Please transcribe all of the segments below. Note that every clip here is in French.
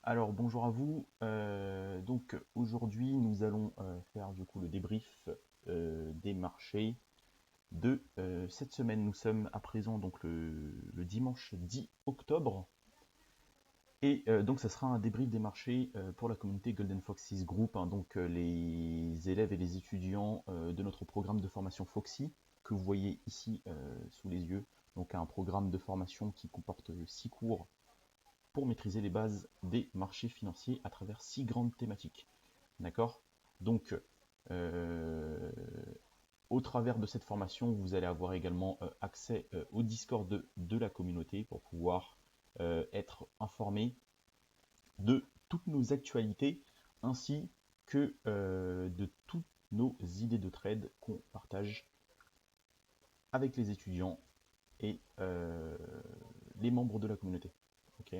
Alors bonjour à vous. Donc aujourd'hui nous allons faire du coup le débrief des marchés de cette semaine. Nous sommes à présent donc le dimanche 10 octobre et donc ça sera un débrief des marchés pour la communauté Golden Foxes Group, hein, donc les élèves et les étudiants de notre programme de formation Foxy que vous voyez ici sous les yeux. Donc un programme de formation qui comporte 6 cours pour maîtriser les bases des marchés financiers à travers 6 grandes thématiques. D'accord. Donc, euh, au travers de cette formation, vous allez avoir également accès au Discord de la communauté pour pouvoir être informé de toutes nos actualités ainsi que de toutes nos idées de trade qu'on partage avec les étudiants et les membres de la communauté. Ok.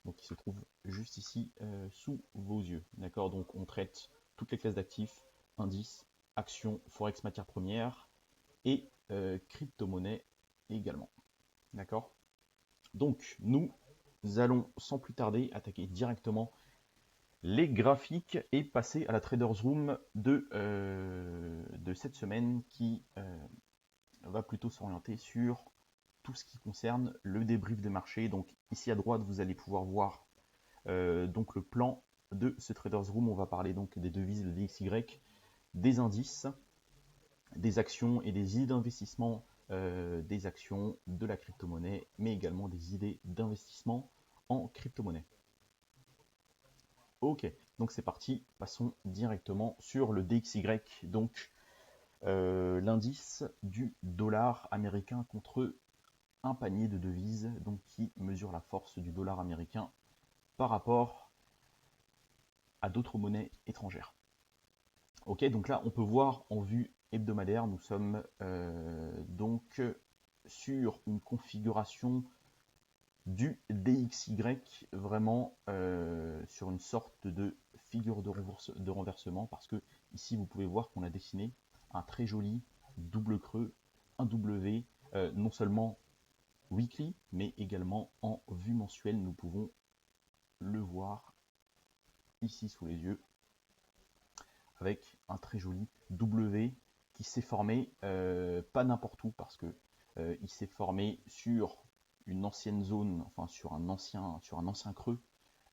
Donc il se trouve juste ici sous vos yeux. D'accord. Donc on traite toutes les classes d'actifs, indices, actions, forex, matières premières et crypto-monnaies également. D'accord. Donc nous allons sans plus tarder attaquer directement les graphiques et passer à la Traders Room de cette semaine qui va plutôt s'orienter sur tout ce qui concerne le débrief de marché. Donc ici à droite, vous allez pouvoir voir donc le plan de ce Traders Room. On va parler donc des devises, le DXY, des indices, des actions et des idées d'investissement des actions, de la crypto-monnaie, mais également des idées d'investissement en crypto-monnaie. Ok, donc c'est parti, passons directement sur le DXY, donc l'indice du dollar américain contre un panier de devises, donc qui mesure la force du dollar américain par rapport à d'autres monnaies étrangères. Ok, donc là on peut voir en vue hebdomadaire, nous sommes donc sur une configuration du DXY, vraiment sur une sorte de figure de renversement, parce que ici vous pouvez voir qu'on a dessiné un très joli double creux, un W, non seulement weekly, mais également en vue mensuelle. Nous pouvons le voir ici sous les yeux, avec un très joli W qui s'est formé, pas n'importe où, parce que il s'est formé sur une ancienne zone, enfin sur un ancien creux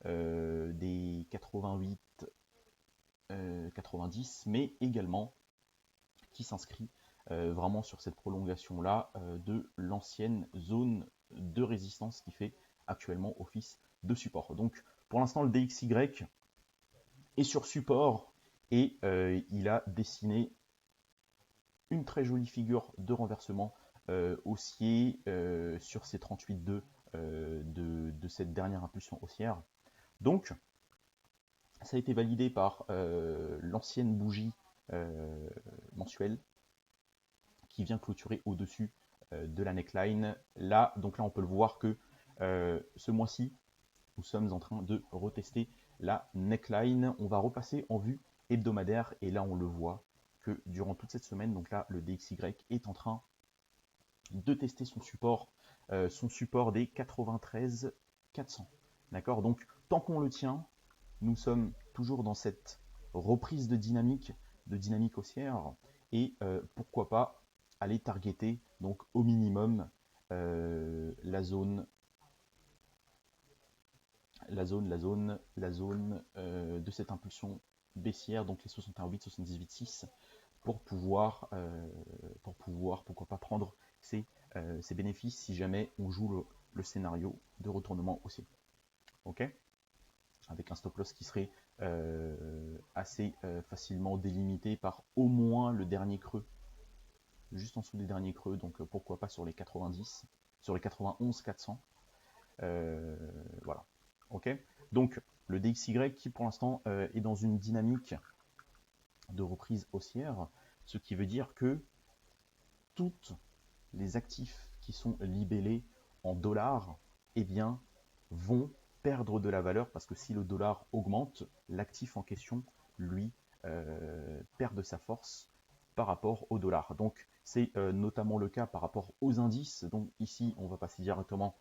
des 88 90, mais également qui s'inscrit vraiment sur cette prolongation là de l'ancienne zone de résistance qui fait actuellement office de support. Donc pour l'instant le DXY est sur support et il a dessiné une très jolie figure de renversement haussier sur ces 38,2 de cette dernière impulsion haussière. Donc ça a été validé par l'ancienne bougie mensuelle qui vient clôturer au-dessus de la neckline. Là, donc là, on peut le voir que ce mois-ci, nous sommes en train de retester la neckline. On va repasser en vue hebdomadaire et là, on le voit que durant toute cette semaine, donc là, le DXY est en train de tester son support des 93 400. D'accord. Donc, tant qu'on le tient, nous sommes toujours dans cette reprise de dynamique haussière et pourquoi pas aller targeter donc au minimum la zone de cette impulsion baissière, donc les 61,8, 78,6 pour pouvoir pourquoi pas prendre ces bénéfices si jamais on joue le scénario de retournement haussier. Ok, avec un stop loss qui serait assez facilement délimité par au moins le dernier creux, juste en dessous des derniers creux, donc pourquoi pas sur les 90, sur les 91 400. Voilà. Ok. Donc le DXY qui pour l'instant est dans une dynamique de reprise haussière, ce qui veut dire que toutes les actifs qui sont libellés en dollars, eh bien, vont perdre de la valeur parce que si le dollar augmente, l'actif en question, lui, perd de sa force par rapport au dollar. Donc, c'est notamment le cas par rapport aux indices. Donc, ici, on va passer directement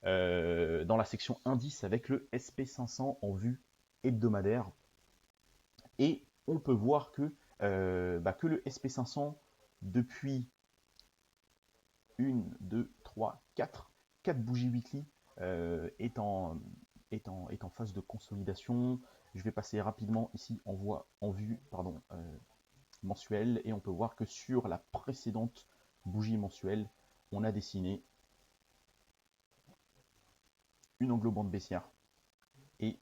dans la section indice avec le SP500 en vue hebdomadaire. Et on peut voir que le SP500, depuis 1, 2, 3, 4 bougies weekly, est en phase de consolidation. Je vais passer rapidement ici en vue mensuelle, et on peut voir que sur la précédente bougie mensuelle, on a dessiné une englobante baissière. Et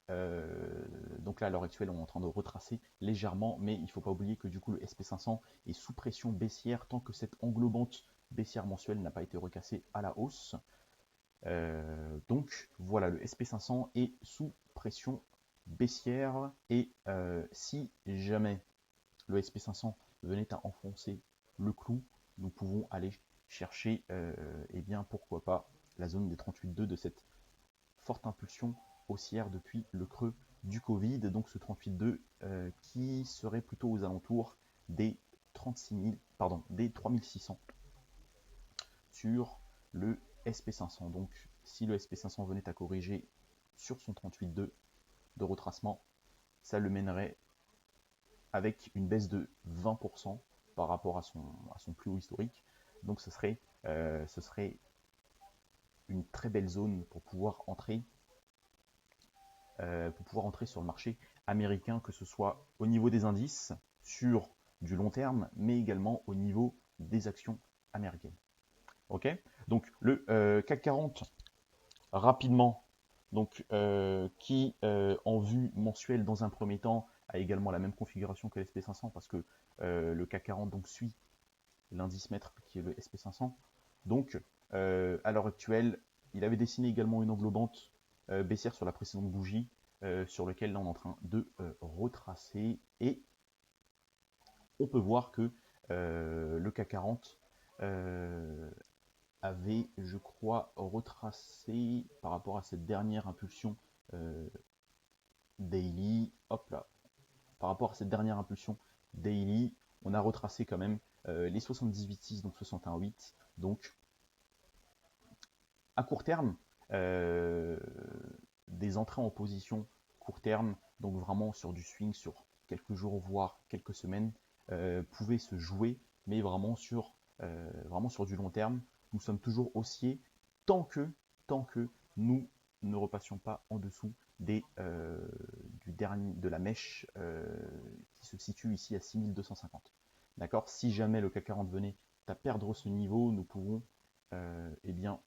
donc là, à l'heure actuelle, on est en train de retracer légèrement, mais il ne faut pas oublier que du coup, le SP500 est sous pression baissière tant que cette englobante baissière mensuelle n'a pas été recassée à la hausse. Donc voilà, le SP500 est sous pression baissière, et si jamais le SP500 venait à enfoncer le clou, nous pouvons aller chercher, eh bien pourquoi pas, la zone des 38,2 de cette forte impulsion haussière depuis le creux du Covid. Donc ce 38,2 qui serait plutôt aux alentours des 3600 sur le SP500. Donc si le SP500 venait à corriger sur son 38,2 de retracement, ça le mènerait avec une baisse de 20% par rapport à son plus haut historique. Donc ce serait une très belle zone pour pouvoir entrer sur le marché américain, que ce soit au niveau des indices sur du long terme, mais également au niveau des actions américaines. Ok, donc le CAC 40 rapidement, donc qui en vue mensuelle dans un premier temps a également la même configuration que l'SP500, parce que le CAC 40 donc suit l'indice maître qui est le SP500. Donc à l'heure actuelle, il avait dessiné également une englobante baissière sur la précédente bougie, sur lequel là on est en train de retracer, et on peut voir que le CAC 40 avait, je crois, retracé par rapport à cette dernière impulsion daily. Hop là, par rapport à cette dernière impulsion daily, on a retracé quand même les 78,6, donc 61,8. Donc à court terme, des entrées en position court terme, donc vraiment sur du swing sur quelques jours voire quelques semaines, pouvaient se jouer, mais vraiment sur du long terme. Nous sommes toujours haussiers tant que nous ne repassions pas en dessous de la mèche qui se situe ici à 6250. D'accord. Si jamais le CAC 40 venait à perdre ce niveau, nous pouvons eh bien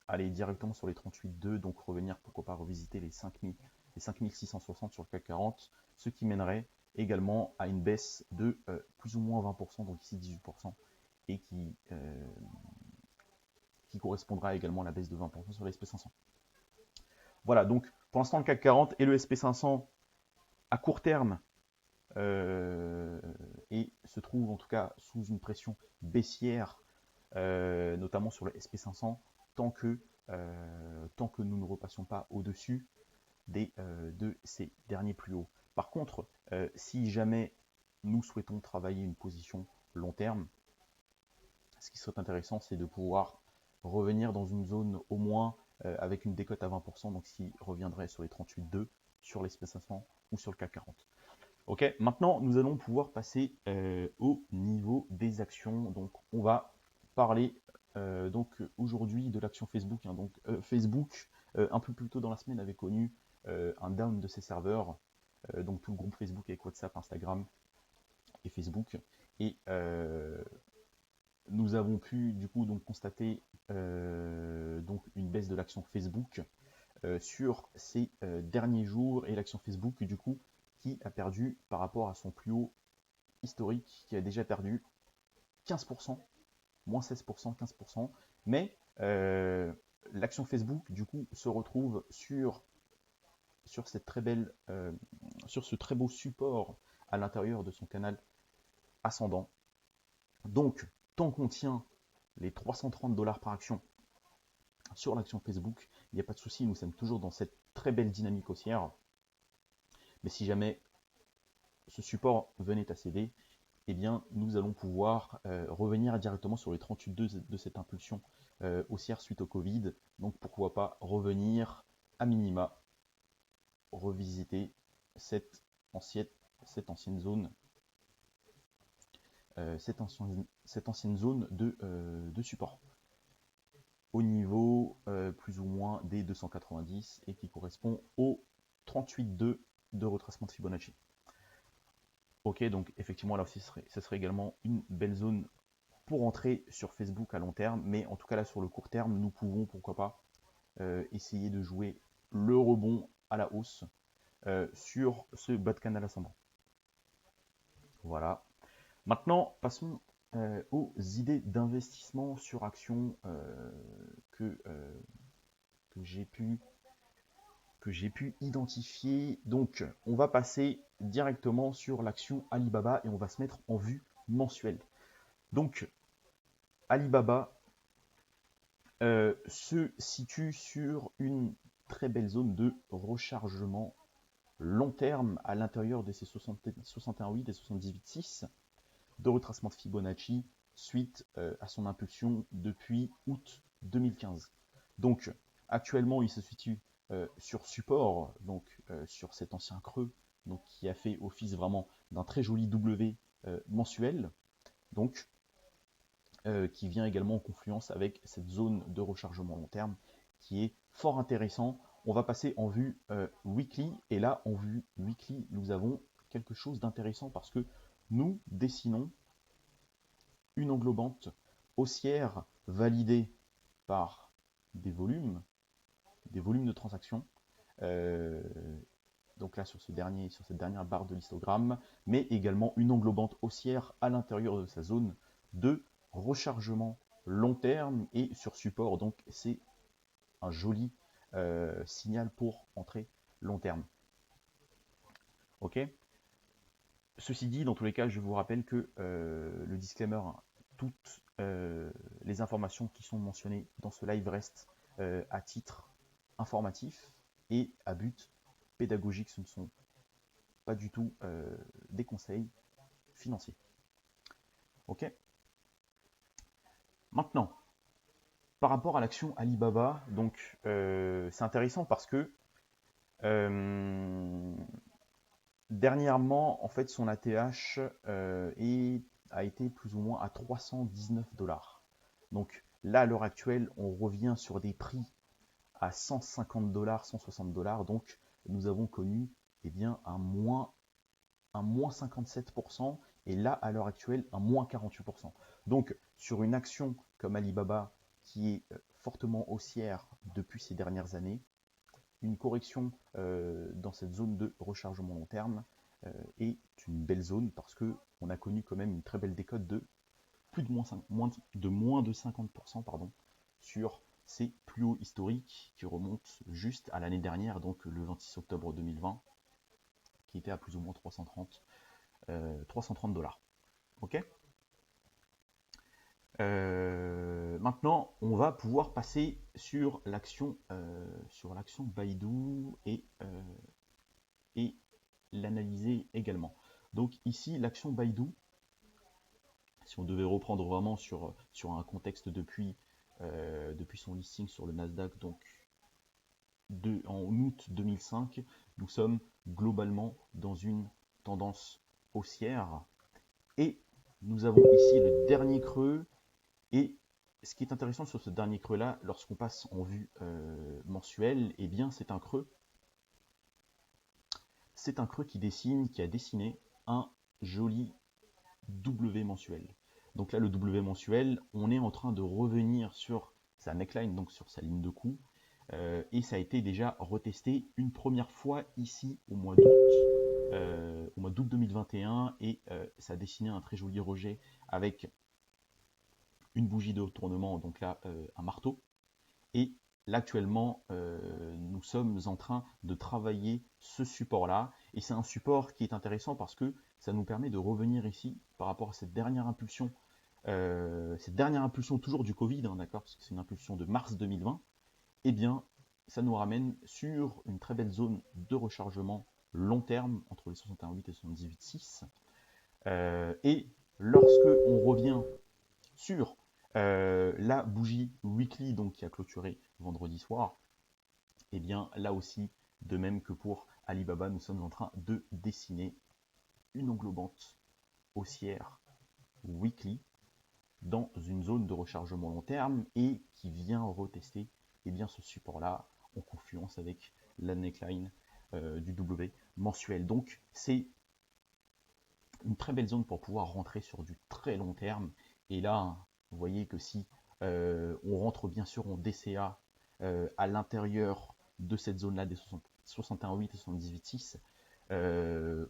aller directement sur les 38,2, donc revenir, pourquoi pas revisiter les 5660 sur le CAC 40, ce qui mènerait également à une baisse de plus ou moins 20%, donc ici 18%, et qui correspondra également à la baisse de 20% sur le SP500. Voilà, donc pour l'instant le CAC 40 et le SP500 à court terme et se trouvent en tout cas sous une pression baissière, notamment sur le SP500, tant que nous ne repassions pas au-dessus de ces derniers plus hauts. Par contre, si jamais nous souhaitons travailler une position long terme, ce qui serait intéressant, c'est de pouvoir revenir dans une zone au moins avec une décote à 20%, donc ce qui reviendrait sur les 38,2 sur l'SP500 ou sur le CAC 40. Ok, maintenant nous allons pouvoir passer au niveau des actions. Donc on va parler donc aujourd'hui de l'action Facebook. Hein. Donc Facebook, un peu plus tôt dans la semaine, avait connu un down de ses serveurs, donc tout le groupe Facebook avec WhatsApp, Instagram et Facebook. Et nous avons pu du coup donc constater donc une baisse de l'action Facebook sur ces derniers jours, et l'action Facebook du coup qui a perdu par rapport à son plus haut historique, qui a déjà perdu 15%, moins 16%, 15%, mais l'action Facebook du coup se retrouve sur cette très belle, sur ce très beau support à l'intérieur de son canal ascendant. Donc tant qu'on tient les 330 $ par action sur l'action Facebook, il n'y a pas de souci, nous sommes toujours dans cette très belle dynamique haussière. Mais si jamais ce support venait à céder, eh bien nous allons pouvoir revenir directement sur les 38,2 de cette impulsion haussière suite au Covid. Donc pourquoi pas revenir à minima, revisiter cette ancienne, cette ancienne zone, cette ancienne zone de support au niveau plus ou moins des 290 et qui correspond au 38,2 de retracement de Fibonacci. Ok, donc effectivement là aussi ce serait également une belle zone pour entrer sur Facebook à long terme, mais en tout cas là sur le court terme, nous pouvons pourquoi pas essayer de jouer le rebond à la hausse sur ce bas de canal ascendant. Voilà. Maintenant, passons aux idées d'investissement sur action que j'ai pu identifier. Donc, on va passer directement sur l'action Alibaba et on va se mettre en vue mensuelle. Donc, Alibaba se situe sur une très belle zone de rechargement long terme à l'intérieur de ces 61,8 et 78,6 de retracement de Fibonacci suite à son impulsion depuis août 2015. Donc actuellement il se situe sur support, donc sur cet ancien creux, donc qui a fait office vraiment d'un très joli W mensuel, donc qui vient également en confluence avec cette zone de rechargement long terme qui est fort intéressant. On va passer en vue weekly, et là en vue weekly nous avons quelque chose d'intéressant parce que nous dessinons une englobante haussière validée par des volumes de transactions. Donc là sur cette dernière barre de l'histogramme, mais également une englobante haussière à l'intérieur de sa zone de rechargement long terme et sur support. Donc c'est un joli signal pour entrer long terme. Ok. Ceci dit, dans tous les cas, je vous rappelle que le disclaimer, toutes les informations qui sont mentionnées dans ce live restent à titre informatif et à but pédagogique. Ce ne sont pas du tout des conseils financiers. Ok. Maintenant, par rapport à l'action Alibaba, donc c'est intéressant parce que dernièrement, en fait, son ATH a été plus ou moins à 319 $. Donc là, à l'heure actuelle, on revient sur des prix à 150 $, 160 $. Donc nous avons connu un moins 57%, et là, à l'heure actuelle, un moins 48%. Donc sur une action comme Alibaba, qui est fortement haussière depuis ces dernières années, une correction dans cette zone de rechargement long terme est une belle zone parce qu'on a connu quand même une très belle décote de plus de moins de 50% sur ces plus hauts historiques qui remontent juste à l'année dernière, donc le 26 octobre 2020, qui était à plus ou moins 330 $. Ok. Maintenant, on va pouvoir passer sur l'action Baidu et l'analyser également. Donc ici, l'action Baidu, si on devait reprendre vraiment sur un contexte depuis son listing sur le Nasdaq, donc en août 2005, nous sommes globalement dans une tendance haussière et nous avons ici le dernier creux. Et ce qui est intéressant sur ce dernier creux là, lorsqu'on passe en vue mensuelle, eh bien c'est un creux qui a dessiné un joli W mensuel. Donc là, le W mensuel, on est en train de revenir sur sa neckline, donc sur sa ligne de coup, et ça a été déjà retesté une première fois ici au mois d'août 2021, et ça a dessiné un très joli rejet avec une bougie de retournement, donc là un marteau. Et là actuellement, nous sommes en train de travailler ce support-là, et c'est un support qui est intéressant parce que ça nous permet de revenir ici par rapport à cette dernière impulsion toujours du Covid, d'accord, parce que c'est une impulsion de mars 2020, et bien ça nous ramène sur une très belle zone de rechargement long terme entre les 61,8 et 78,6. Et lorsque on revient sur La bougie weekly, donc qui a clôturé vendredi soir, et bien là aussi, de même que pour Alibaba, nous sommes en train de dessiner une englobante haussière weekly dans une zone de rechargement long terme et qui vient retester ce support-là en confluence avec la neckline du W mensuel. Donc c'est une très belle zone pour pouvoir rentrer sur du très long terme. Et là, vous voyez que si on rentre bien sûr en DCA à l'intérieur de cette zone-là des 61,8 et 78,6,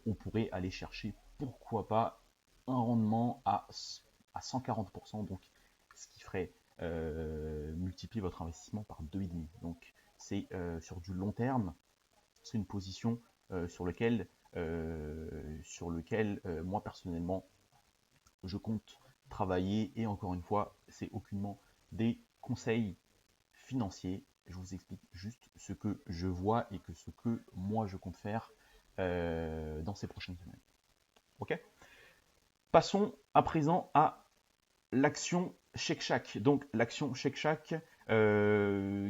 on pourrait aller chercher, pourquoi pas, un rendement à 140%, donc ce qui ferait multiplier votre investissement par 2,5. Donc c'est sur du long terme, c'est une position sur lequel moi personnellement je compte travailler. Et encore une fois, c'est aucunement des conseils financiers. Je vous explique juste ce que je vois et que ce que moi je compte faire dans ces prochaines semaines. Ok. Passons à présent à l'action Shake Shack. Donc l'action Shake Shack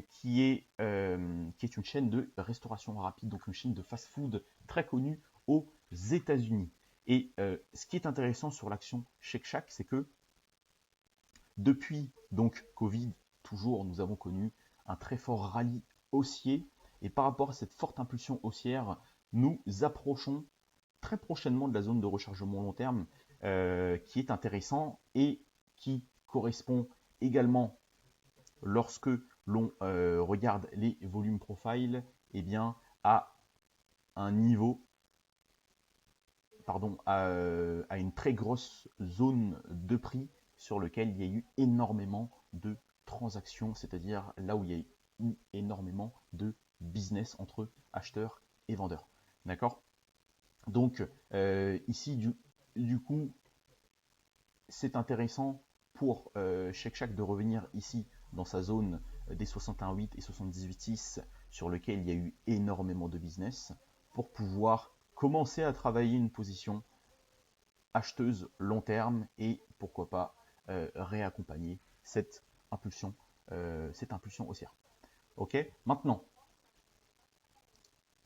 qui est une chaîne de restauration rapide, donc une chaîne de fast-food très connue aux États-Unis. Et ce qui est intéressant sur l'action Shake Shack, c'est que depuis donc Covid, toujours nous avons connu un très fort rallye haussier. Et par rapport à cette forte impulsion haussière, nous approchons très prochainement de la zone de rechargement long terme qui est intéressant et qui correspond également, lorsque l'on regarde les volumes profile, eh bien, à un niveau, à une très grosse zone de prix sur lequel il y a eu énormément de transactions, c'est-à-dire là où il y a eu énormément de business entre acheteurs et vendeurs. D'accord. Donc ici, du coup, c'est intéressant pour Shake Shack de revenir ici dans sa zone des 61,8 et 78,6 sur lequel il y a eu énormément de business pour pouvoir commencer à travailler une position acheteuse long terme et pourquoi pas réaccompagner cette impulsion haussière. Ok. Maintenant,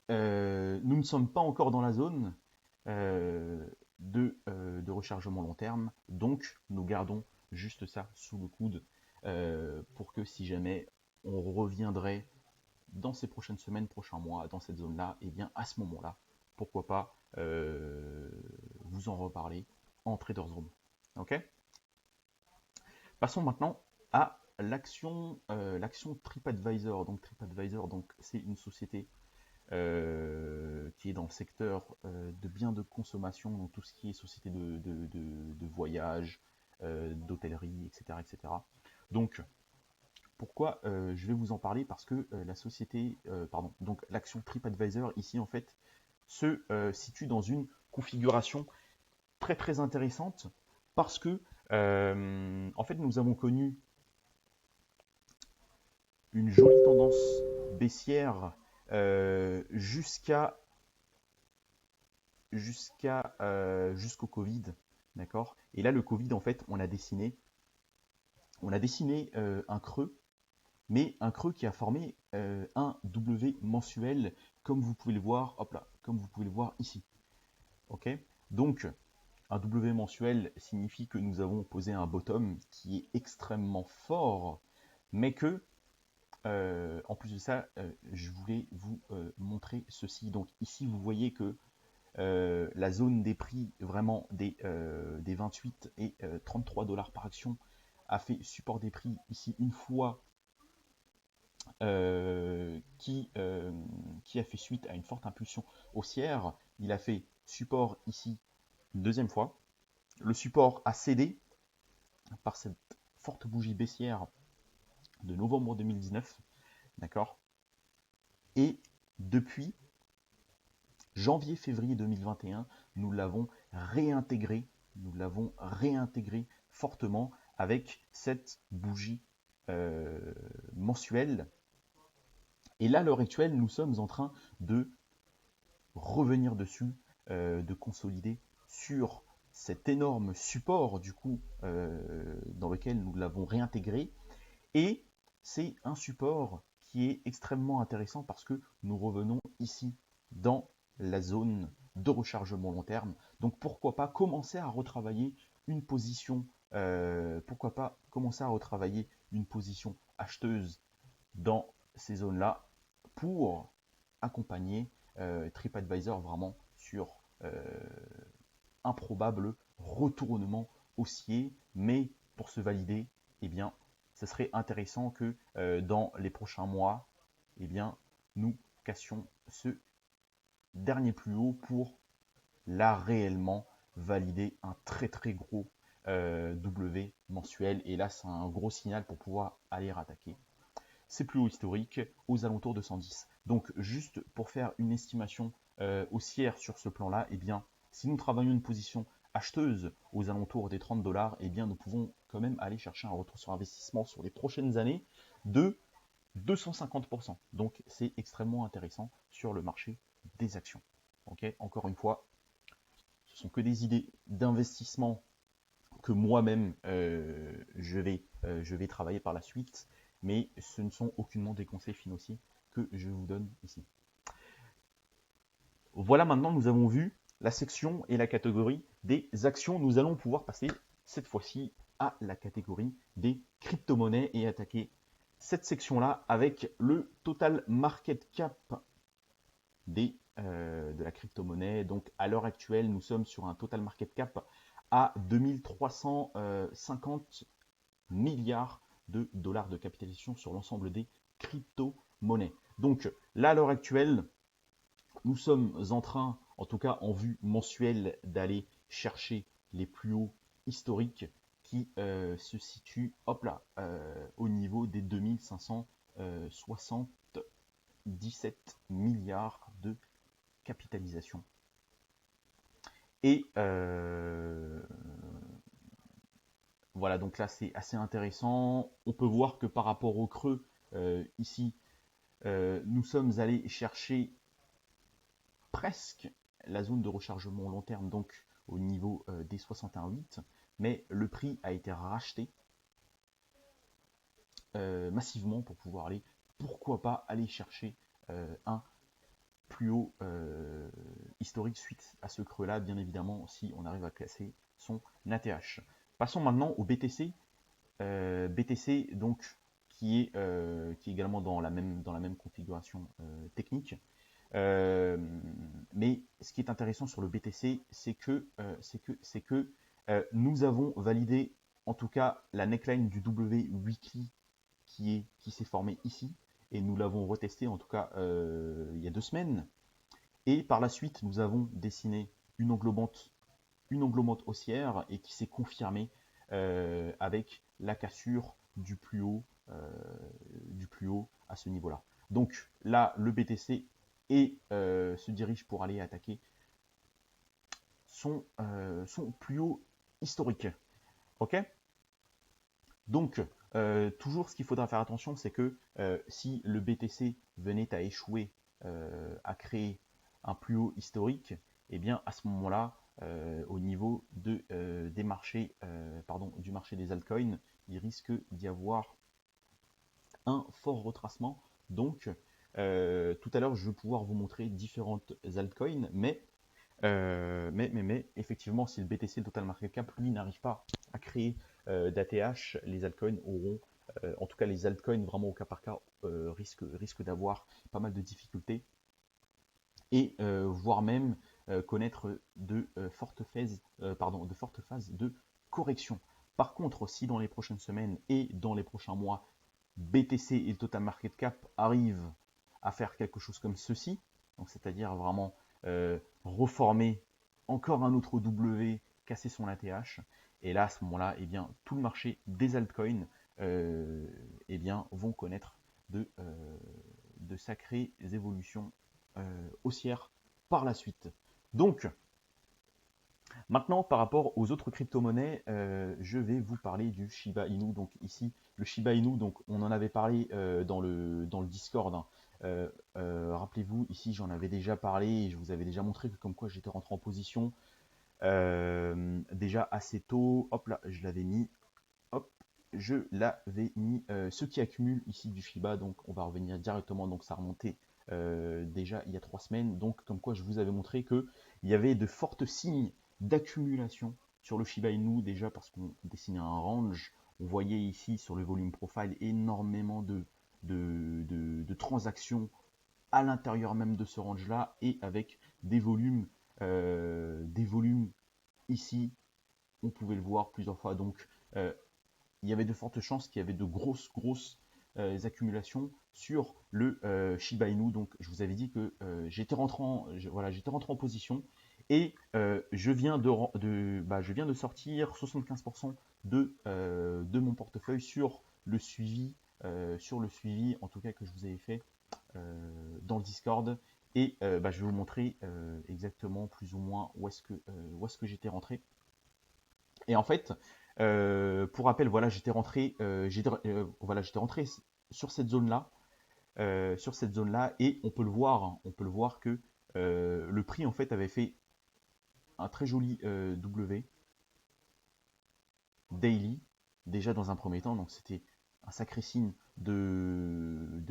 nous ne sommes pas encore dans la zone de rechargement long terme, donc nous gardons juste ça sous le coude pour que si jamais on reviendrait dans ces prochaines semaines, prochains mois, dans cette zone-là, et bien à ce moment-là, pourquoi pas vous en reparler en Traders Room. Ok. Passons maintenant à l'action TripAdvisor. Donc TripAdvisor, c'est une société qui est dans le secteur de biens de consommation, donc tout ce qui est société de voyage, d'hôtellerie, etc., etc. Donc, pourquoi je vais vous en parler? Parce que donc l'action TripAdvisor ici en fait se situe dans une configuration très très intéressante parce que en fait nous avons connu une jolie tendance baissière jusqu'au Covid, d'accord. Et là, le Covid, en fait, on a dessiné un creux, mais un creux qui a formé un W mensuel, comme vous pouvez le voir, hop là, comme vous pouvez le voir ici. Ok. Donc, un W mensuel signifie que nous avons posé un bottom qui est extrêmement fort, mais que en plus de ça, je voulais vous montrer ceci. Donc ici, vous voyez que la zone des prix vraiment des 28 et 33 dollars par action a fait support des prix ici une fois qui a fait suite à une forte impulsion haussière. Il a fait support ici une deuxième fois. Le support a cédé par cette forte bougie baissière de novembre 2019. D'accord. Et depuis janvier-février 2021, nous l'avons réintégré fortement avec cette bougie mensuelle. Et là, à l'heure actuelle, nous sommes en train de revenir dessus, de consolider sur cet énorme support du coup dans lequel nous l'avons réintégré. Et c'est un support qui est extrêmement intéressant parce que nous revenons ici dans la zone de rechargement long terme. Donc pourquoi pas commencer à retravailler une position, acheteuse dans ces zones-là pour accompagner TripAdvisor vraiment sur un probable retournement haussier. Mais pour se valider, eh bien, ce serait intéressant que dans les prochains mois, eh bien, nous cassions ce dernier plus haut pour là réellement valider un très très gros W mensuel. Et là, c'est un gros signal pour pouvoir aller rattaquer ces plus hauts historiques aux alentours de 110. Donc, juste pour faire une estimation haussière sur ce plan-là, eh bien, si nous travaillons une position acheteuse aux alentours des 30 $, eh bien, nous pouvons quand même aller chercher un retour sur investissement sur les prochaines années de 250%. Donc, c'est extrêmement intéressant sur le marché des actions. Okay, encore une fois, ce sont que des idées d'investissement que moi-même je vais travailler par la suite, mais ce ne sont aucunement des conseils financiers que je vous donne ici. Voilà, maintenant nous avons vu la section et la catégorie des actions. Nous allons pouvoir passer cette fois-ci à la catégorie des crypto-monnaies et attaquer cette section-là avec le total market cap de la crypto-monnaie. Donc à l'heure actuelle, nous sommes sur un total market cap à 2350 milliards de dollars de capitalisation sur l'ensemble des crypto-monnaies. Donc là, à l'heure actuelle, nous sommes en train, en tout cas en vue mensuelle, d'aller chercher les plus hauts historiques qui se situent hop là, au niveau des 2577 milliards de capitalisation. Et voilà, donc là c'est assez intéressant. On peut voir que par rapport au creux, ici, nous sommes allés chercher presque la zone de rechargement long terme, donc au niveau des 61,8, mais le prix a été racheté massivement pour pouvoir aller, pourquoi pas, aller chercher un plus haut historique suite à ce creux-là, bien évidemment, si on arrive à casser son ATH. Passons maintenant au BTC. BTC, donc, qui est également dans la même configuration technique. Mais ce qui est intéressant sur le BTC, c'est que nous avons validé, en tout cas, la neckline du W weekly qui s'est formée ici, et nous l'avons retesté, en tout cas, il y a 2 semaines. Et par la suite, nous avons dessiné une englobante haussière et qui s'est confirmée avec la cassure du plus haut à ce niveau-là. Donc là, le BTC se dirige pour aller attaquer son plus haut historique. Ok. Donc, toujours ce qu'il faudra faire attention, c'est que si le BTC venait à échouer à créer un plus haut historique, eh bien à ce moment-là, au niveau des marchés, du marché des altcoins, il risque d'y avoir un fort retracement. Donc, tout à l'heure, je vais pouvoir vous montrer différentes altcoins, mais effectivement, si le BTC, le total market cap, lui, n'arrive pas à créer d'ATH, les altcoins auront, en tout cas les altcoins vraiment au cas par cas, risquent d'avoir pas mal de difficultés et voire même connaître de fortes phases de correction. Par contre, si dans les prochaines semaines et dans les prochains mois, BTC et le total market cap arrivent à faire quelque chose comme ceci, donc c'est-à-dire vraiment reformer encore un autre W, casser son ATH, et là à ce moment-là, eh bien, tout le marché des altcoins eh bien, vont connaître de sacrées évolutions haussières par la suite. Donc, maintenant, par rapport aux autres crypto-monnaies, je vais vous parler du Shiba Inu. Donc ici, le Shiba Inu, donc on en avait parlé dans le Discord. Hein. Rappelez-vous, ici j'en avais déjà parlé et je vous avais déjà montré que comme quoi j'étais rentré en position. déjà assez tôt. Hop là, je l'avais mis. Hop, je l'avais mis. Ce qui accumule ici du Shiba, donc on va revenir directement. Donc ça remontait déjà il y a 3 semaines. Donc comme quoi je vous avais montré que il y avait de forts signes d'accumulation sur le Shiba Inu, déjà parce qu'on dessinait un range. On voyait ici sur le volume profile énormément de transactions à l'intérieur même de ce range là et avec des volumes ici, on pouvait le voir plusieurs fois. Donc il y avait de fortes chances qu'il y avait de grosses accumulations sur le Shiba Inu. Donc je vous avais dit que j'étais rentré en position et je viens de sortir 75% de mon portefeuille sur le suivi en tout cas que je vous avais fait dans le Discord. Et je vais vous montrer exactement plus ou moins où est-ce que j'étais rentré. Et en fait, pour rappel, voilà, j'étais rentré sur cette zone-là, et on peut le voir, hein, que le prix en fait avait fait un très joli W daily déjà dans un premier temps, donc c'était un sacré signe de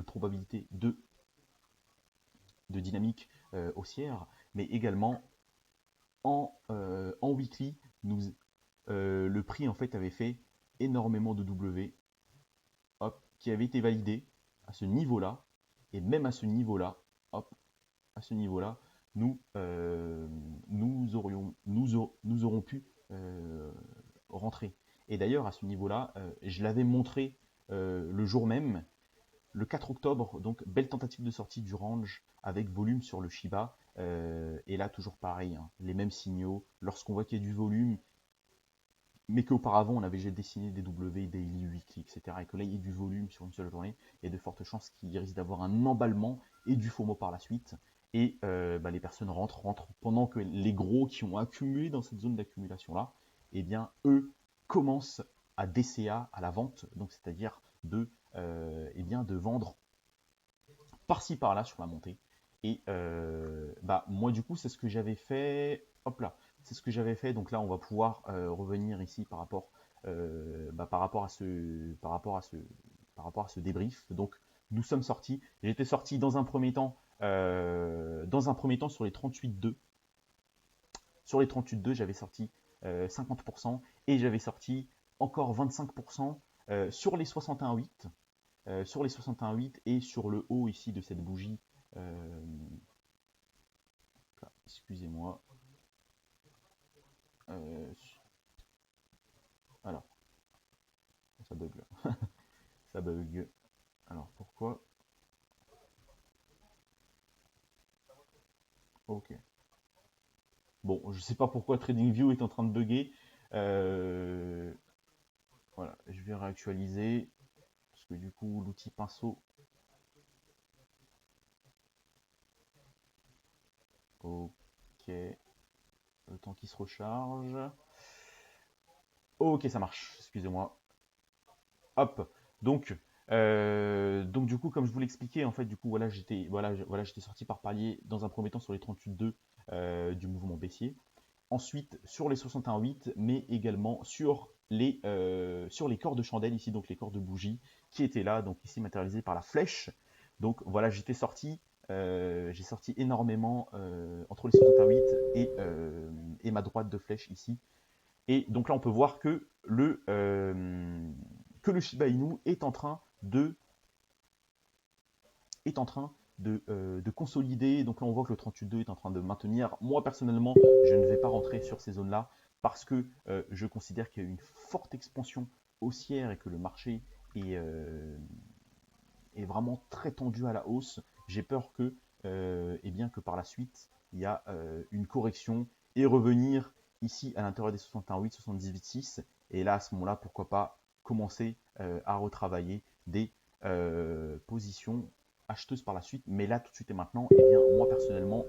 probabilité de dynamique haussière, mais également en weekly, le prix en fait avait fait énormément de W, hop, qui avait été validé à ce niveau-là, et même à ce niveau-là, hop, à ce niveau-là, nous aurons pu rentrer. Et d'ailleurs, à ce niveau-là, je l'avais montré le jour même, le 4 octobre, donc belle tentative de sortie du range avec volume sur le Shiba. Et là, toujours pareil, hein, les mêmes signaux. Lorsqu'on voit qu'il y a du volume, mais qu'auparavant on avait déjà dessiné des W, daily, weekly, etc. Et que là il y a du volume sur une seule journée, il y a de fortes chances qu'il risque d'avoir un emballement et du FOMO par la suite. Et les personnes rentrent pendant que les gros qui ont accumulé dans cette zone d'accumulation là, eh bien eux commencent à DCA à la vente, donc c'est-à-dire de vendre par-ci par-là sur la montée. Et moi du coup c'est ce que j'avais fait. Hop là, c'est ce que j'avais fait. Donc là on va pouvoir revenir ici par rapport à ce débrief. Donc nous sommes sortis. J'étais sorti dans un premier temps sur les 38,2. Sur les 38,2 j'avais sorti 50% et j'avais sorti encore 25% sur les 61,8. Sur les 61,8 et sur le haut ici de cette bougie. Excusez-moi. Alors, ça bug là. Ça bug. Alors pourquoi? Ok. Bon, je sais pas pourquoi TradingView est en train de bugger. Voilà, je vais réactualiser. Parce que du coup, l'outil pinceau. Ok. Le temps qui se recharge. Ok, ça marche. Excusez-moi. Hop. Donc du coup, comme je vous l'expliquais, en fait, du coup, j'étais sorti par palier dans un premier temps sur les 38,2 du mouvement baissier. Ensuite sur les 61,8, mais également sur les corps de chandelle ici, donc les corps de bougie qui étaient là, donc ici matérialisés par la flèche. Donc voilà, j'ai sorti énormément entre les 61,8 et ma droite de flèche ici. Et donc là, on peut voir que le Shiba Inu est en train de consolider. Donc là, on voit que le 38,2 est en train de maintenir. Moi, personnellement, je ne vais pas rentrer sur ces zones-là parce que je considère qu'il y a une forte expansion haussière et que le marché est vraiment très tendu à la hausse. J'ai peur que par la suite, il y a une correction et revenir ici à l'intérieur des 61,8, 78,6. Et là, à ce moment-là, pourquoi pas commencer à retravailler des positions acheteuses par la suite. Mais là, tout de suite et maintenant, eh bien, moi personnellement,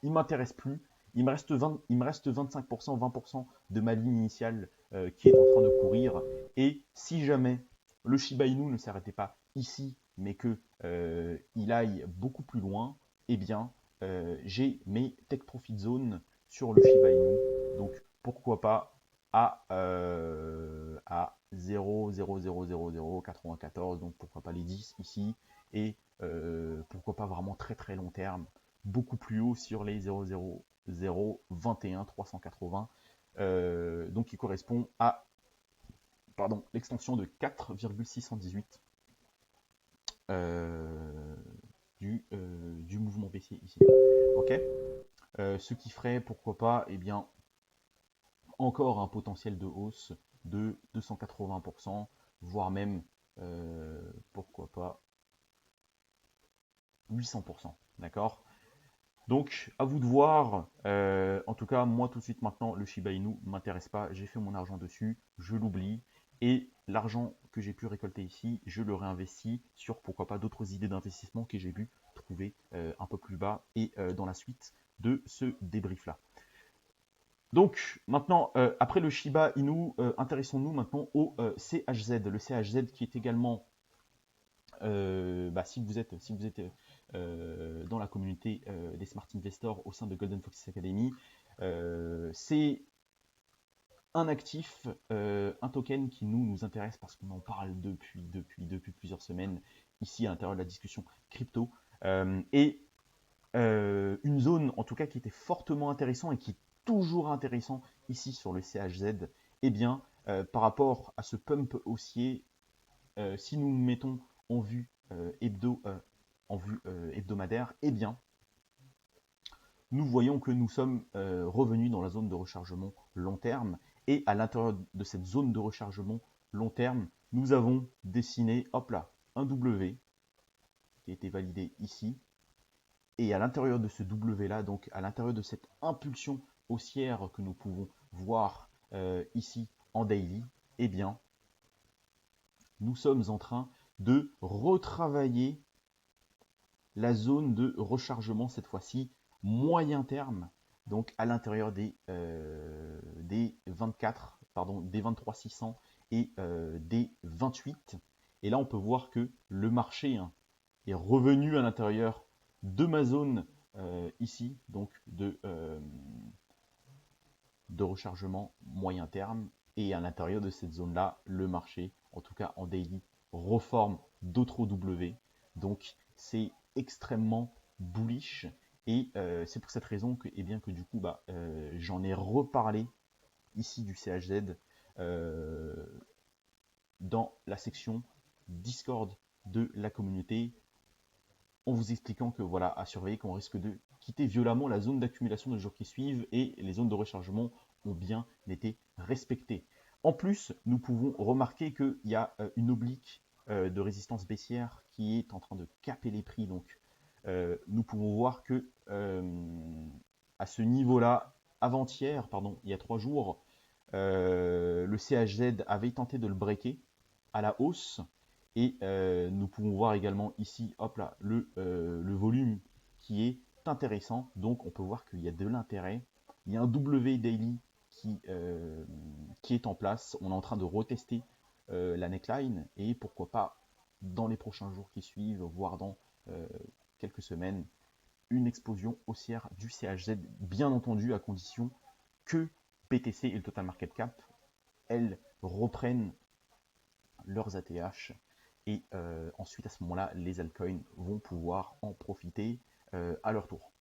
il ne m'intéresse plus. Il me reste 25%, 20% de ma ligne initiale qui est en train de courir. Et si jamais le Shiba Inu ne s'arrêtait pas ici, mais que il aille beaucoup plus loin, eh bien, j'ai mes take profit zones sur le Shiba Inu. Donc pourquoi pas à 0,00094, donc pourquoi pas les 10 ici, et pourquoi pas vraiment très très long terme, beaucoup plus haut sur les 0,00021 380, donc qui correspond à l'extension de 4,618 du mouvement baissier ici. Ok, ce qui ferait pourquoi pas, eh bien, encore un potentiel de hausse de 280%, voire même pourquoi pas 800%. D'accord. Donc, à vous de voir. En tout cas, moi, tout de suite maintenant, le Shiba Inu ne m'intéresse pas. J'ai fait mon argent dessus, je l'oublie. Et l'argent que j'ai pu récolter ici, je le réinvestis sur, pourquoi pas, d'autres idées d'investissement que j'ai pu trouver un peu plus bas et dans la suite de ce débrief-là. Donc, maintenant, après le Shiba Inu, intéressons-nous maintenant au CHZ. Le CHZ qui est également, si vous êtes dans la communauté des Smart Investors au sein de Golden Foxes Academy, c'est un actif, un token qui nous intéresse parce qu'on en parle depuis plusieurs semaines ici à l'intérieur de la discussion crypto. Et une zone en tout cas qui était fortement intéressant et qui est toujours intéressant ici sur le CHZ, eh bien par rapport à ce pump haussier, si nous nous mettons en vue hebdomadaire, eh bien nous voyons que nous sommes revenus dans la zone de rechargement long terme, et à l'intérieur de cette zone de rechargement long terme, nous avons dessiné, hop là, un W qui a été validé ici, et à l'intérieur de ce W là, donc à l'intérieur de cette impulsion haussière que nous pouvons voir ici en daily, eh bien nous sommes en train de retravailler la zone de rechargement, cette fois-ci moyen terme, donc à l'intérieur des 23 600 et des 28. Et là on peut voir que le marché est revenu à l'intérieur de ma zone ici, donc de rechargement moyen terme, et à l'intérieur de cette zone là, le marché, en tout cas en daily, reforme d'autres W. Donc c'est extrêmement bullish, et c'est pour cette raison que, eh bien, que du coup j'en ai reparlé ici du CHZ dans la section Discord de la communauté, en vous expliquant que voilà, à surveiller, qu'on risque de quitter violemment la zone d'accumulation des jours qui suivent, et les zones de rechargement ont bien été respectées. En plus, nous pouvons remarquer qu'il y a une oblique de résistance baissière qui est en train de caper les prix. Donc, nous pouvons voir que à ce niveau-là, avant-hier, il y a 3 jours, le CHZ avait tenté de le breaker à la hausse, et nous pouvons voir également ici, hop là, le volume qui est intéressant. Donc on peut voir qu'il y a de l'intérêt. Il y a un W daily qui est en place. On est en train de retester la neckline, et pourquoi pas dans les prochains jours qui suivent, voire dans quelques semaines, une explosion haussière du CHZ, bien entendu à condition que BTC et le Total Market Cap, elles, reprennent leurs ATH, et ensuite à ce moment-là, les altcoins vont pouvoir en profiter à leur tour.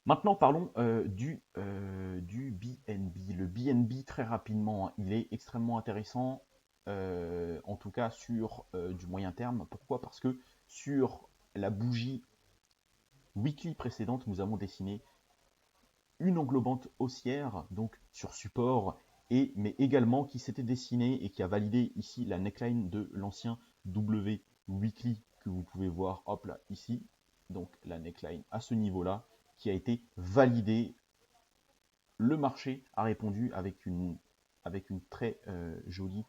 Maintenant, parlons du BNB. Le BNB, très rapidement, il est extrêmement intéressant, en tout cas sur du moyen terme. Pourquoi? Parce que sur la bougie weekly précédente, nous avons dessiné une englobante haussière, donc sur support, mais également qui s'était dessinée et qui a validé ici la neckline de l'ancien W weekly que vous pouvez voir, hop là, ici. Donc la neckline à ce niveau-là qui a été validée. Le marché a répondu avec une très jolie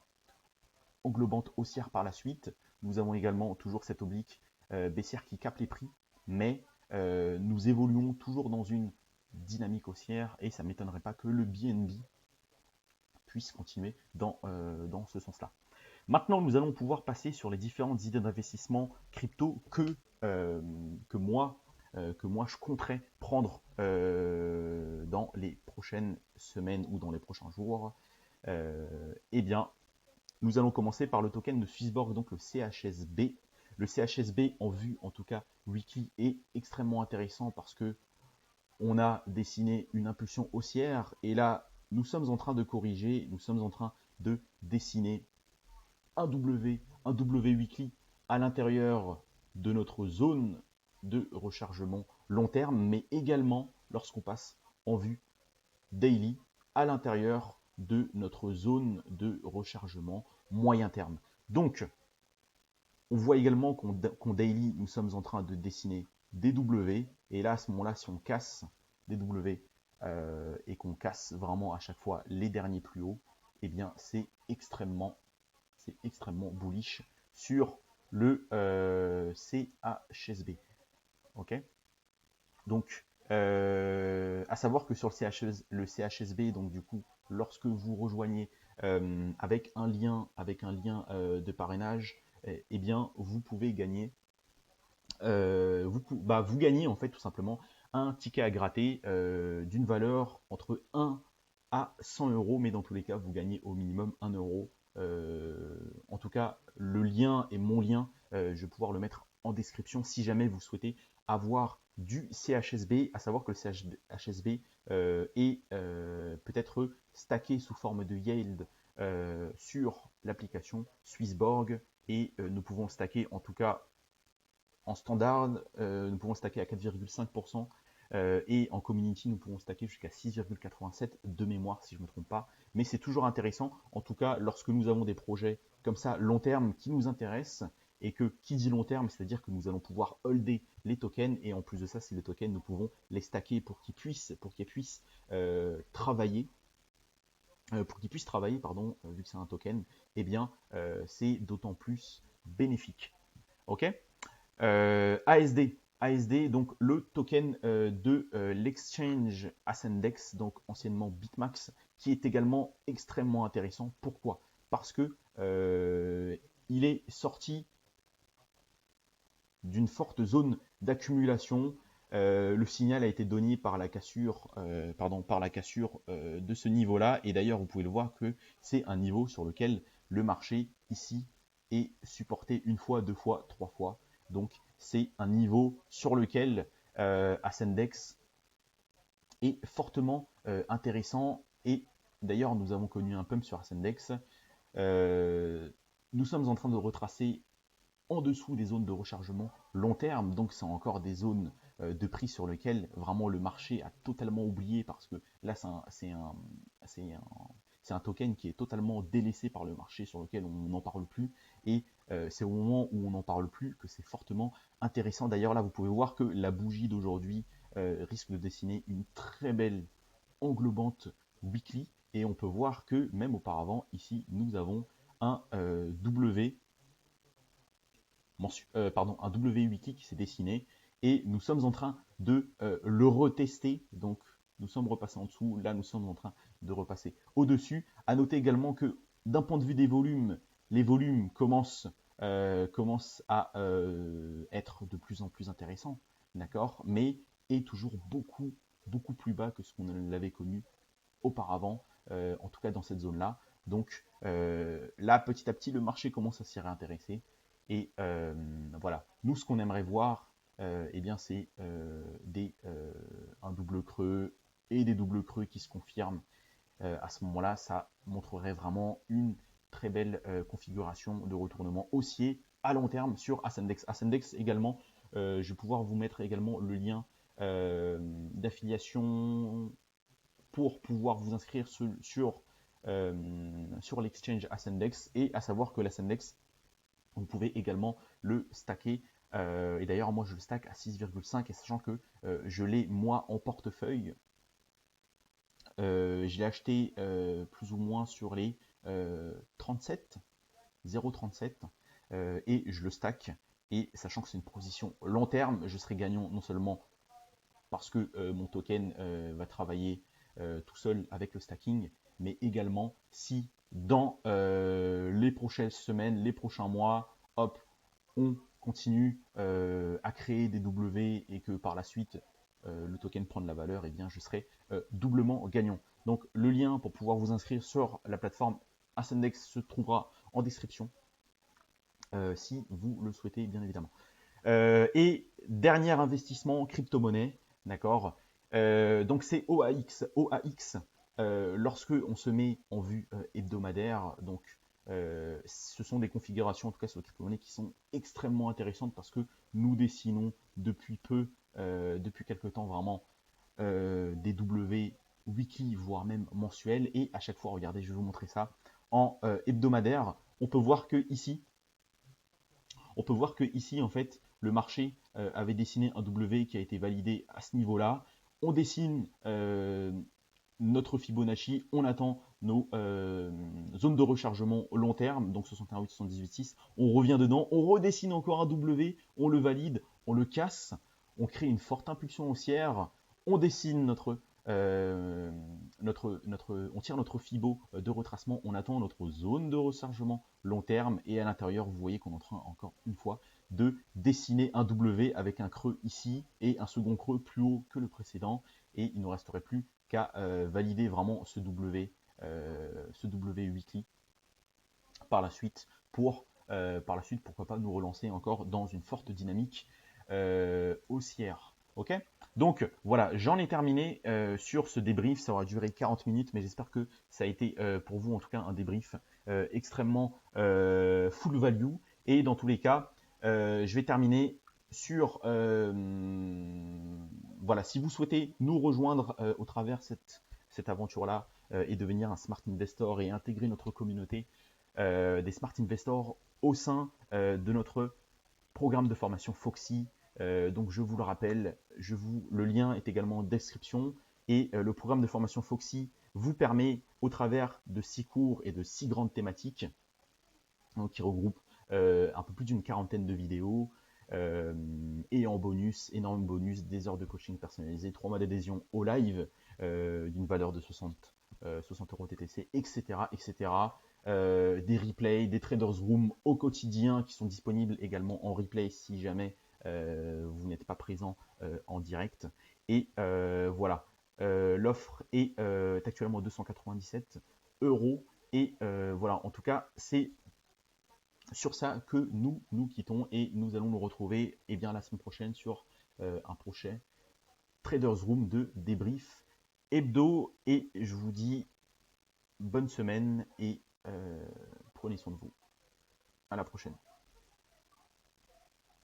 englobante haussière par la suite. Nous avons également toujours cette oblique baissière qui capte les prix, mais nous évoluons toujours dans une dynamique haussière, et ça ne m'étonnerait pas que le BNB puisse continuer dans ce sens-là. Maintenant, nous allons pouvoir passer sur les différentes idées d'investissement crypto que moi que moi je compterais prendre dans les prochaines semaines ou dans les prochains jours. Eh bien, nous allons commencer par le token de Swissborg, donc le CHSB. Le CHSB en vue, en tout cas weekly, est extrêmement intéressant parce que on a dessiné une impulsion haussière et là, nous sommes en train de corriger, nous sommes en train de dessiner un W weekly à l'intérieur de notre zone de rechargement long terme, mais également lorsqu'on passe en vue daily à l'intérieur de notre zone de rechargement moyen terme. Donc, on voit également qu'en daily, nous sommes en train de dessiner des W. Et là, à ce moment-là, si on casse des W et qu'on casse vraiment à chaque fois les derniers plus hauts, eh bien, c'est extrêmement bullish sur le CHSB. Ok. Donc, à savoir que sur le CHSB, donc du coup, lorsque vous rejoignez avec un lien de parrainage, eh bien, vous pouvez gagner, vous gagnez en fait tout simplement un ticket à gratter d'une valeur entre 1 à 100 euros, mais dans tous les cas, vous gagnez au minimum 1 euro. En tout cas, le lien et mon lien, je vais pouvoir le mettre en description si jamais vous souhaitez avoir du CHSB, à savoir que le CHSB est peut-être stacké sous forme de yield sur l'application Swissborg et nous pouvons le stacker en tout cas en standard, nous pouvons stacker à 4,5% et en community, nous pouvons stacker jusqu'à 6,87 de mémoire, si je ne me trompe pas. Mais c'est toujours intéressant, en tout cas, lorsque nous avons des projets comme ça, long terme, qui nous intéressent, et que qui dit long terme, c'est-à-dire que nous allons pouvoir holder les tokens, et en plus de ça, ces tokens, nous pouvons les stacker pour qu'ils puissent travailler. Pardon, vu que c'est un token, eh bien, c'est d'autant plus bénéfique. Ok. ASD, donc le token de l'exchange Ascendex, donc anciennement Bitmax, qui est également extrêmement intéressant. Pourquoi? Parce que il est sorti d'une forte zone d'accumulation. Le signal a été donné par la cassure, de ce niveau-là. Et d'ailleurs, vous pouvez le voir que c'est un niveau sur lequel le marché ici est supporté une fois, deux fois, trois fois. Donc, c'est un niveau sur lequel Ascendex est fortement intéressant. Et d'ailleurs, nous avons connu un pump sur Ascendex. Nous sommes en train de retracer en dessous des zones de rechargement long terme, donc c'est encore des zones de prix sur lesquelles vraiment le marché a totalement oublié parce que là c'est un token qui est totalement délaissé par le marché sur lequel on n'en parle plus et c'est au moment où on n'en parle plus que c'est fortement intéressant. D'ailleurs là vous pouvez voir que la bougie d'aujourd'hui risque de dessiner une très belle englobante weekly et on peut voir que même auparavant ici nous avons un un W8 qui s'est dessiné et nous sommes en train de le retester. Donc nous sommes repassés en dessous, là nous sommes en train de repasser au-dessus. À noter également que d'un point de vue des volumes, les volumes commencent à être de plus en plus intéressants, d'accord, mais est toujours beaucoup plus bas que ce qu'on l'avait connu auparavant, en tout cas dans cette zone-là. Donc là, petit à petit, le marché commence à s'y réintéresser. Et voilà, nous, ce qu'on aimerait voir, eh bien, c'est un double creux et des doubles creux qui se confirment. À ce moment-là, ça montrerait vraiment une très belle configuration de retournement haussier à long terme sur Ascendex. Ascendex également, je vais pouvoir vous mettre également le lien d'affiliation pour pouvoir vous inscrire sur l'exchange Ascendex et à savoir que l'Ascendex, vous pouvez également le stacker. Et d'ailleurs, moi, je le stack à 6,5 et sachant que je l'ai moi en portefeuille, je l'ai acheté plus ou moins sur les 37, 0,37 et je le stack. Et sachant que c'est une position long terme, je serai gagnant non seulement parce que mon token va travailler tout seul avec le stacking, mais également si dans les prochaines semaines, les prochains mois, hop, on continue à créer des W et que par la suite le token prend de la valeur, et bien je serai doublement gagnant. Donc le lien pour pouvoir vous inscrire sur la plateforme Ascendex se trouvera en description si vous le souhaitez, bien évidemment. Et dernier investissement, crypto-monnaie, d'accord. Donc c'est OAX. OAX, lorsque on se met en vue hebdomadaire, donc ce sont des configurations, en tout cas sur les crypto-monnaies, qui sont extrêmement intéressantes parce que nous dessinons depuis peu, depuis quelques temps vraiment, des W weekly, voire même mensuels. Et à chaque fois, regardez, je vais vous montrer ça en hebdomadaire. On peut voir que ici, en fait, le marché avait dessiné un W qui a été validé à ce niveau-là. On dessine notre Fibonacci, on attend nos zones de rechargement au long terme, donc 61,8, 78,6. On revient dedans, on redessine encore un W, on le valide, on le casse, on crée une forte impulsion haussière, on dessine on tire notre Fibo de retracement, on attend notre zone de rechargement long terme, et à l'intérieur, vous voyez qu'on est en train, encore une fois, de dessiner un W avec un creux ici et un second creux plus haut que le précédent, et il ne nous resterait plus qu'à valider vraiment ce W weekly par la suite pourquoi pas nous relancer encore dans une forte dynamique haussière. Ok, donc voilà, j'en ai terminé sur ce débrief. Ça aura duré 40 minutes, mais j'espère que ça a été pour vous en tout cas un débrief extrêmement full value. Et dans tous les cas, je vais terminer sur voilà, si vous souhaitez nous rejoindre au travers cette aventure-là et devenir un smart investor et intégrer notre communauté des smart investors au sein de notre programme de formation Foxy. Donc je vous le rappelle, le lien est également en description, et le programme de formation Foxy vous permet, au travers de 6 cours et de 6 grandes thématiques, donc, qui regroupent un peu plus d'une quarantaine de vidéos, et en bonus, énorme bonus, des heures de coaching personnalisé, 3 mois d'adhésion au live d'une valeur de 60 euros TTC, etc. etc. Des replays, des traders room au quotidien qui sont disponibles également en replay si jamais vous n'êtes pas présent en direct. Et voilà, l'offre est actuellement 297 euros. Et voilà, en tout cas, c'est sur ça que nous quittons, et nous allons nous retrouver bien la semaine prochaine sur un prochain Traders Room de débrief hebdo. Et je vous dis bonne semaine et prenez soin de vous. À la prochaine.